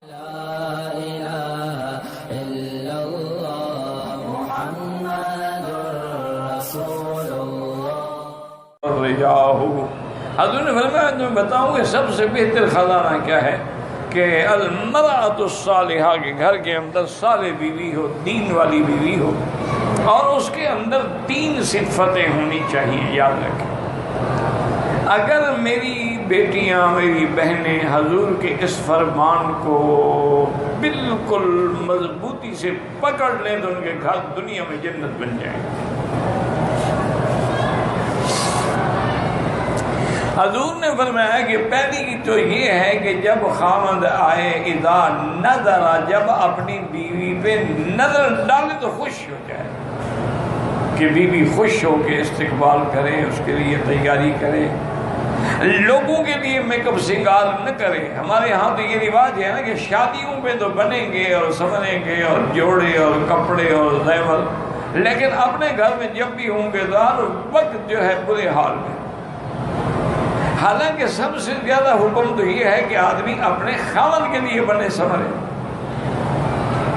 لا إله إلا الله محمد رسول الله حضور نے فرمایا تمہیں بتاؤں کہ سب سے بہتر خزانہ کیا ہے کہ المرأۃ الصالحہ کے گھر کے اندر صالح بیوی ہو، دین والی بیوی ہو، اور اس کے اندر 3 صفتیں ہونی چاہیے. یاد رکھیں، اگر میری بیٹیاں، میری بہنیں حضور کے اس فرمان کو بالکل مضبوطی سے پکڑ لیں تو ان کے گھر دنیا میں جنت بن جائے. حضور نے فرمایا کہ پہلی کی تو یہ ہے کہ جب خامد آئے، اذا نظر، جب اپنی بیوی پہ نظر ڈالے تو خوش ہو جائے، کہ بیوی خوش ہو کے استقبال کرے، اس کے لیے تیاری کرے، لوگوں کے لیے میک اپ سنگار نہ کرے. ہمارے ہاں تو یہ رواج ہے نا کہ شادیوں پہ تو بنیں گے اور سنوریں گے اور جوڑے اور کپڑے اور زیور، لیکن اپنے گھر میں جب بھی ہوں گے تو ہر وقت جو ہے برے حال میں. حالانکہ سب سے زیادہ حکم تو یہ ہے کہ آدمی اپنے خاوند کے لیے بنے سنورے.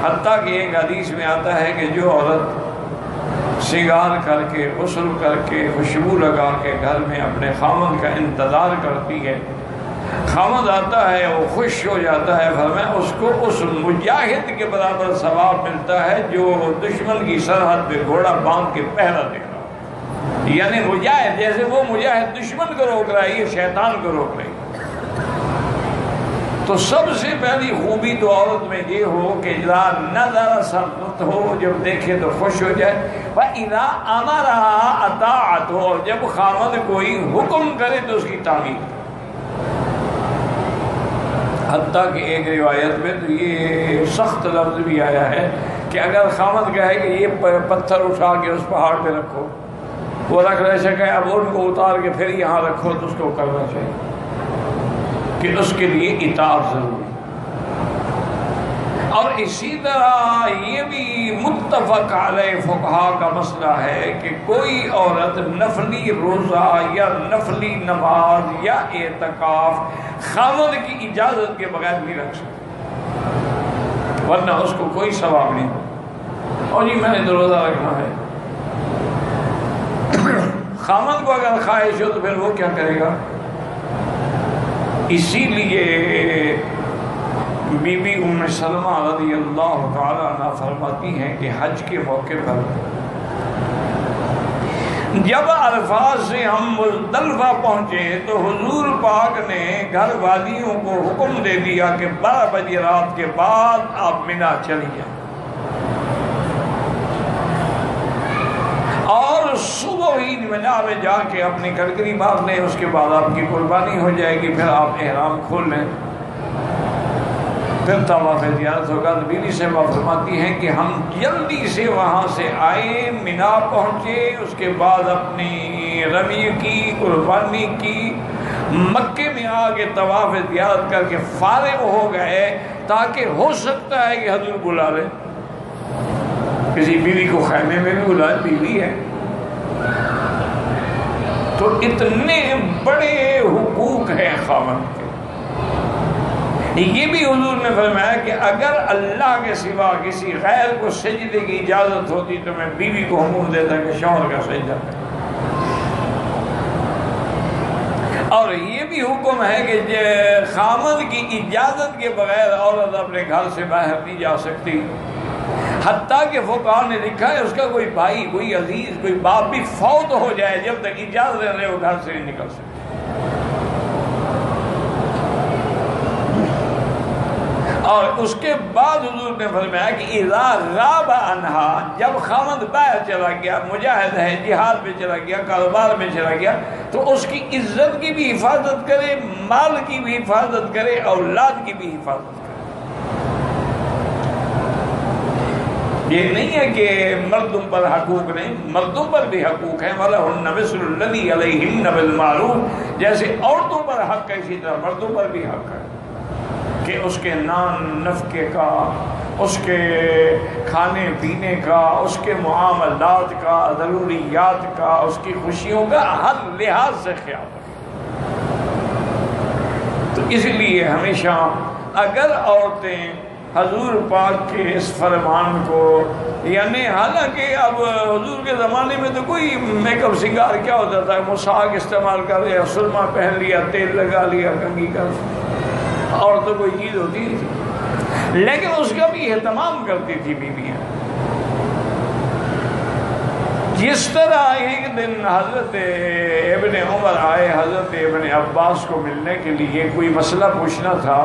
حتیٰ کہ ایک حدیث میں آتا ہے کہ جو عورت سنگار کر کے، غسل کر کے، خوشبو لگا کے گھر میں اپنے خاوند کا انتظار کرتی ہے، خاوند آتا ہے وہ خوش ہو جاتا ہے، فرمایا اس کو اس مجاہد کے برابر ثواب ملتا ہے جو دشمن کی سرحد پہ گھوڑا باندھ کے پہرا دے رہا. یعنی مجاہد، جیسے وہ مجاہد دشمن کو روک رہا ہے، یہ شیطان کو روک رہی ہے. تو سب سے پہلی خوبی تو عورت میں یہ ہو کہ اذا نظر سرت ہو، جب دیکھے تو خوش ہو جائے. وَإِذَا أَمَرَهَا أَطَاعَتْ ہو، جب خامد کوئی حکم کرے تو اس کی تعمیل. حتیٰ کہ ایک روایت میں تو یہ سخت لفظ بھی آیا ہے کہ اگر خامد کہے کہ یہ پتھر اٹھا کے اس پہاڑ پہ رکھو، وہ رکھ رہ سکے، اب ان کو اتار کے پھر یہاں رکھو، تو اس کو کرنا چاہیے کہ اس کے لیے اطاعت ضروری. اور اسی طرح یہ بھی متفق علیہ فقہا کا مسئلہ ہے کہ کوئی عورت نفلی روزہ یا نفلی نماز یا اعتکاف خاوند کی اجازت کے بغیر نہیں رکھ سکتی، ورنہ اس کو کوئی ثواب نہیں. اور جی میں نے تو روزہ رکھنا ہے، خاوند کو اگر خواہش ہو تو پھر وہ کیا کرے گا؟ اسی لیے بی بی ام سلمہ رضی اللہ تعالیٰ عنہ فرماتی ہیں کہ حج کے موقع پر جب عرفات سے ہم مزدلفہ پہنچے تو حضور پاک نے گھر والیوں کو حکم دے دیا کہ 12 بجے رات کے بعد آپ منا چلی جائیں، اور صبح ہی منا میں جا کے اپنی گھڑگری مار لیں، اس کے بعد آپ کی قربانی ہو جائے گی، پھر آپ احرام کھول لیں، پھر طواف زیارت ہوگا. تو بیوی سے فرماتی ہیں کہ ہم جلدی سے وہاں سے آئے، منا پہنچے، اس کے بعد اپنی رمی کی، قربانی کی، مکے میں آ کے طواف زیارت کر کے فارغ ہو گئے، تاکہ ہو سکتا ہے کہ حضور بلا لیں. کسی بیوی کو خیمے میں بھی بلائے، بیوی ہے. تو اتنے بڑے حقوق ہیں خاوند کے. یہ بھی حضور نے فرمایا کہ اگر اللہ کے سوا کسی غیر کو سجدے کی اجازت ہوتی تو میں بیوی کو حکم دیتا کہ شوہر کا سجدہ کرے. اور یہ بھی حکم ہے کہ خاوند کی اجازت کے بغیر عورت اپنے گھر سے باہر نہیں جا سکتی. حتیٰ کہ فقہاء نے لکھا ہے اس کا کوئی بھائی، کوئی عزیز، کوئی باپ بھی فوت ہو جائے، جب تک اجازت رہے وہ گھر سے نہیں نکل سکتے. اور اس کے بعد حضور نے فرمایا کہ اذا غاب عنہا، جب خاوند باہر چلا گیا، مجاہد ہے، جہاد میں چلا گیا، کاروبار میں چلا گیا، تو اس کی عزت کی بھی حفاظت کرے، مال کی بھی حفاظت کرے، اولاد کی بھی حفاظت کرے. یہ نہیں ہے کہ مردوں پر حقوق نہیں، مردوں پر بھی حقوق ہیں. وَلَهُنَّ مِثْلُ الَّذِي عَلَيْهِنَّ بِالْمَعْرُوفِ، جیسے عورتوں پر حق ہے اسی طرح مردوں پر بھی حق ہے کہ اس کے نان نفقے کا، اس کے کھانے پینے کا، اس کے معاملات کا، ضروریات کا، اس کی خوشیوں کا ہر لحاظ سے خیال رکھے. تو اس لیے ہمیشہ اگر عورتیں حضور پاک کے اس فرمان کو، یعنی حالانکہ اب حضور کے زمانے میں تو کوئی میک اپ سنگار کیا ہوتا تھا، مساق استعمال کر لیا، سرما پہن لیا، تیل لگا لیا، کنگھی کر، اور تو کوئی چیز ہوتی نہیں تھی، لیکن اس کا بھی اہتمام کرتی تھی بیویاں۔ جس طرح ایک دن حضرت ابن عمر آئے حضرت ابن عباس کو ملنے کے لیے، کوئی مسئلہ پوچھنا تھا،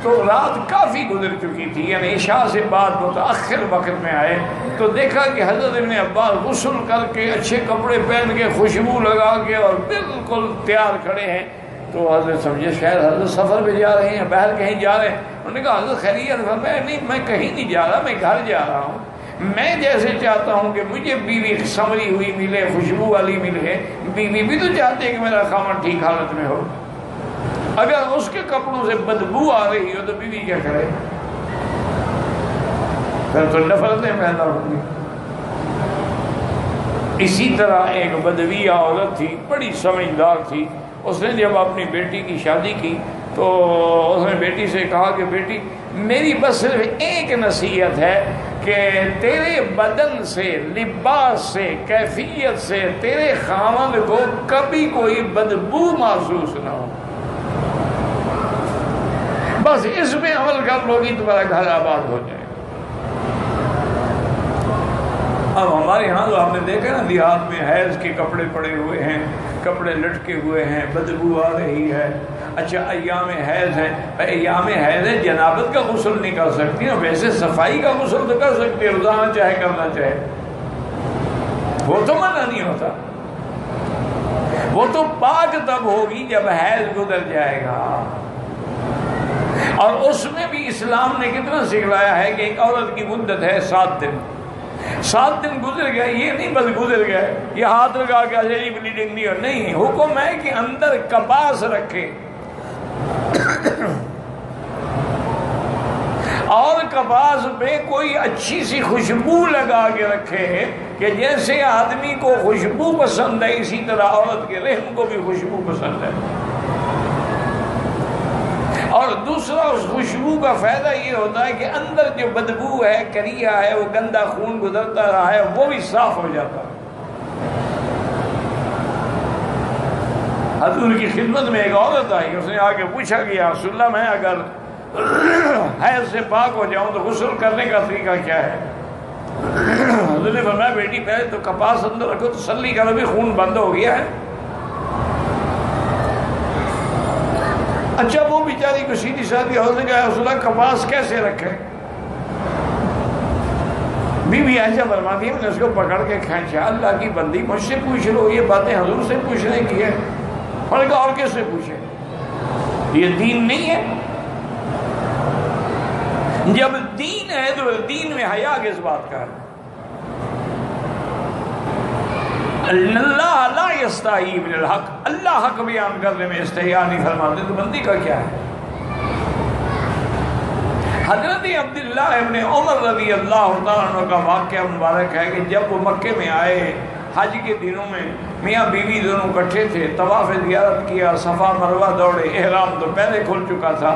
تو رات کافی گزر چکی تھی، یعنی عشاء سے بعد متأخر وقت میں آئے تو دیکھا کہ حضرت ابن عباس غسل کر کے اچھے کپڑے پہن کے خوشبو لگا کے اور بالکل تیار کھڑے ہیں۔ تو حضرت سمجھے شاید حضرت سفر پہ جا رہے ہیں، باہر کہیں جا رہے ہیں۔ انہوں نے کہا حضرت خیریت؟ فرمایا نہیں، میں کہیں نہیں جا رہا، میں گھر جا رہا ہوں۔ میں جیسے چاہتا ہوں کہ مجھے بیوی سنوری ہوئی ملے، خوشبو والی ملے، بیوی بھی تو چاہتے کہ میرا خاوند ٹھیک حالت میں ہو۔ اگر اس کے کپڑوں سے بدبو آ رہی ہو تو بیوی کیا کرے؟ پھر تو نفرتیں پیدا ہوں گی۔ اسی طرح ایک بدوی عورت تھی، بڑی سمجھدار تھی، اس نے جب اپنی بیٹی کی شادی کی تو اس نے بیٹی سے کہا کہ بیٹی میری بس صرف ایک نصیحت ہے کہ تیرے بدن سے، لباس سے، کیفیت سے تیرے خاوند کو کبھی کوئی بدبو محسوس نہ ہو، بس اس میں عمل کر لو گی تمہارا گھر آباد ہو جائے۔ اب ہمارے ہاں تو آپ نے دیکھا نا، دیہات میں حیض کے کپڑے پڑے ہوئے ہیں، کپڑے لٹکے ہوئے ہیں، بدبو آ رہی ہے۔ اچھا ایام حیض ہے، ایام حیض ہے، جنابت کا غسل نہیں کر سکتی نا، ویسے صفائی کا غسل تو کر سکتی ہے، روزانہ چاہے کرنا چاہے، وہ تو منع نہیں ہوتا۔ وہ تو پاک تب ہوگی جب حیض گزر جائے گا، اور اس میں بھی اسلام نے کتنا سکھلایا ہے کہ ایک عورت کی مدت ہے 7 دن۔ 7 دن گزر گئے، یہ نہیں بس گزر گئے، یہ ہاتھ لگا کے اجلی بلیڈنگ نہیں ہو، نہیں، حکم ہے کہ اندر کپاس رکھے، اور کپاس پہ کوئی اچھی سی خوشبو لگا کے رکھے کہ جیسے آدمی کو خوشبو پسند ہے اسی طرح عورت کے رحم کو بھی خوشبو پسند ہے۔ اور دوسرا اس خوشبو کا فائدہ یہ ہوتا ہے کہ اندر جو بدبو ہے، کریا ہے، وہ گندا خون گزرتا رہا ہے، وہ بھی صاف ہو جاتا ہے۔ حضور کی خدمت میں ایک عورت آئی، اس نے آ کے پوچھا کہ یا رسول اللہ میں اگر حیض سے پاک ہو جاؤں تو غسل کرنے کا طریقہ کیا ہے؟ حضور نے فرمایا بیٹی پہلے تو کپاس اندر رکھو، تسلی کرو بھی خون بند ہو گیا ہے۔ اچھا وہ بیچاری کو سیدھی سادھی عورت نے کہا رسول اللہ کپاس کیسے رکھے؟ بی بی عائشہ فرماتی ہے میں نے اس کو پکڑ کے کھینچا، اللہ کی بندی مجھ سے پوچھ لو، یہ باتیں حضور سے پوچھنے کی ہے؟ اور کہا اور کس سے پوچھے؟ یہ دین نہیں ہے؟ جب دین ہے تو دین میں حیا کس بات کا ہے؟ اللہ لا یستحی من الحق، اللہ حق بیان کرنے میں استحیا نہیں فرماتے، تو بندی کا کیا ہے؟ حضرت عبداللہ ابن عمر رضی اللہ تعالیٰ عنہ کا واقعہ مبارک ہے کہ جب وہ مکے میں آئے حج کے دنوں میں، میاں بیوی دونوں اکٹھے تھے، طواف زیارت کیا، صفا مروہ دوڑے، احرام تو پہلے کھل چکا تھا۔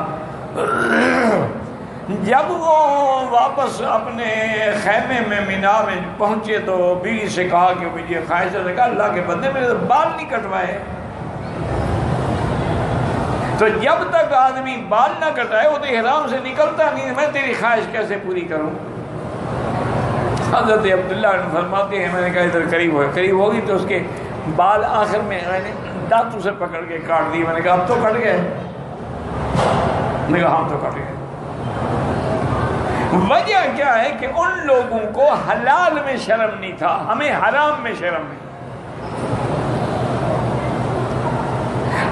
جب وہ واپس اپنے خیمے میں مینا میں پہنچے تو بیوی سے کہا کہ مجھے خواہش ہے، کہا اللہ کے بندے میرے بال نہیں کٹوائے۔ تو جب تک آدمی بال نہ کٹائے وہ تو احرام سے نکلتا نہیں، میں تیری خواہش کیسے پوری کروں؟ حضرت عبداللہ فرماتے ہیں میں نے کہا ادھر قریب ہوگی تو اس کے بال آخر میں میں نے دانتوں سے پکڑ کے کاٹ دی۔ میں نے کہا اب تو کٹ گئے؟ میں نے کہا ہم تو کٹ گئے۔ وجہ کیا ہے کہ ان لوگوں کو حلال میں شرم نہیں تھا، ہمیں حرام میں شرم نہیں۔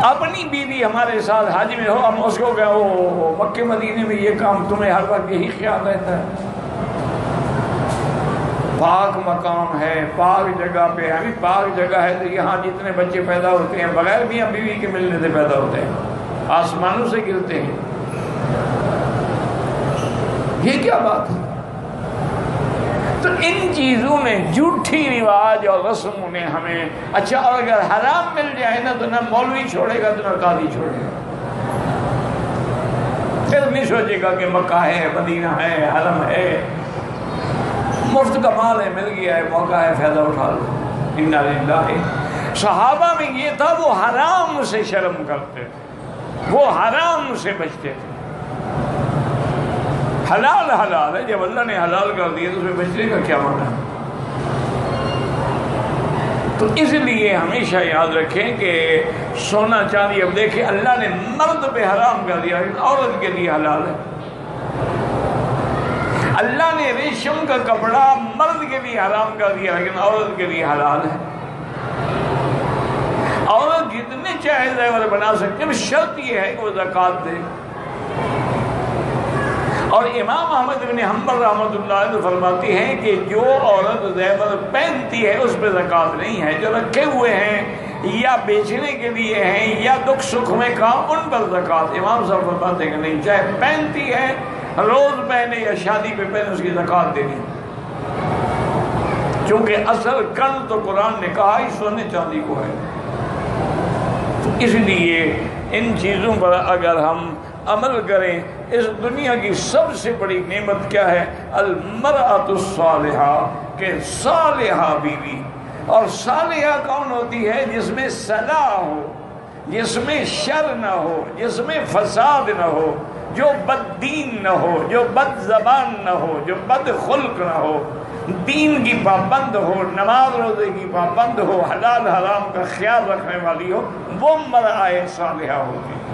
اپنی بیوی ہمارے ساتھ حج میں ہو، ہم اس کو کہ وہ مکے مدینے میں یہ کام تمہیں ہر وقت یہی خیال رہتا ہے، پاک مقام ہے، پاک جگہ پہ، ابھی پاک جگہ ہے تو یہاں جتنے بچے پیدا ہوتے ہیں بغیر میاں بیوی کے ملنے سے پیدا ہوتے ہیں، آسمانوں سے گرتے ہیں، یہ کیا بات ہے؟ تو ان چیزوں نے، جھوٹی رواج اور رسموں نے ہمیں، اچھا اور اگر حرام مل جائے نا تو نہ مولوی چھوڑے گا تو نہ قاضی چھوڑے گا، پھر سوچے گا کہ مکہ ہے، مدینہ ہے، حرم ہے، مفت کا مال ہے، مل گیا ہے، موقع ہے، فائدہ اٹھا لو۔ انا للہ۔ صحابہ میں یہ تھا، وہ حرام سے شرم کرتے تھے، وہ حرام سے بچتے تھے۔ حلال حلال ہے، جب اللہ نے حلال کر دیا تو اس میں بچنے کا کیا معنی ہے؟ تو اس لیے ہمیشہ یاد رکھیں کہ سونا چاندی، اب دیکھیں اللہ نے مرد پہ حرام کر دیا، عورت کے لیے حلال ہے۔ اللہ نے ریشم کا کپڑا مرد کے لیے حرام کر دیا لیکن عورت کے لیے حلال ہے۔ عورت جتنے چاہے زیور بنا سکتے ہیں، شرط یہ ہے کہ وہ زکوٰۃ دے۔ اور امام احمد بن حنبل رحمۃ اللہ علیہ فرماتی ہیں کہ جو عورت زیور پہنتی ہے اس پہ زکوٰۃ نہیں ہے، جو رکھے ہوئے ہیں یا بیچنے کے لیے ہیں یا دکھ سکھ میں کام، ان پر زکوٰۃ۔ امام صاحب فرماتے ہیں کہ نہیں، چاہے پہنتی ہے، روز پہنے یا شادی پہ پہنے، اس کی زکوٰۃ دینی، کیونکہ اصل کنز تو قرآن نے کہا ہی سونے چاندی کو ہے۔ تو اس لیے ان چیزوں پر اگر ہم عمل کریں، اس دنیا کی سب سے بڑی نعمت کیا ہے؟ المرأۃ الصالحہ، کہ صالحہ بیوی۔ اور صالحہ کون ہوتی ہے؟ جس میں صلاح ہو، جس میں شر نہ ہو، جس میں فساد نہ ہو، جو بد دین نہ ہو، جو بد زبان نہ ہو، جو بد خلق نہ ہو، دین کی پابند ہو، نماز روزے کی پابند ہو، حلال حرام کا خیال رکھنے والی ہو، وہ مرأۃ صالحہ ہوگی۔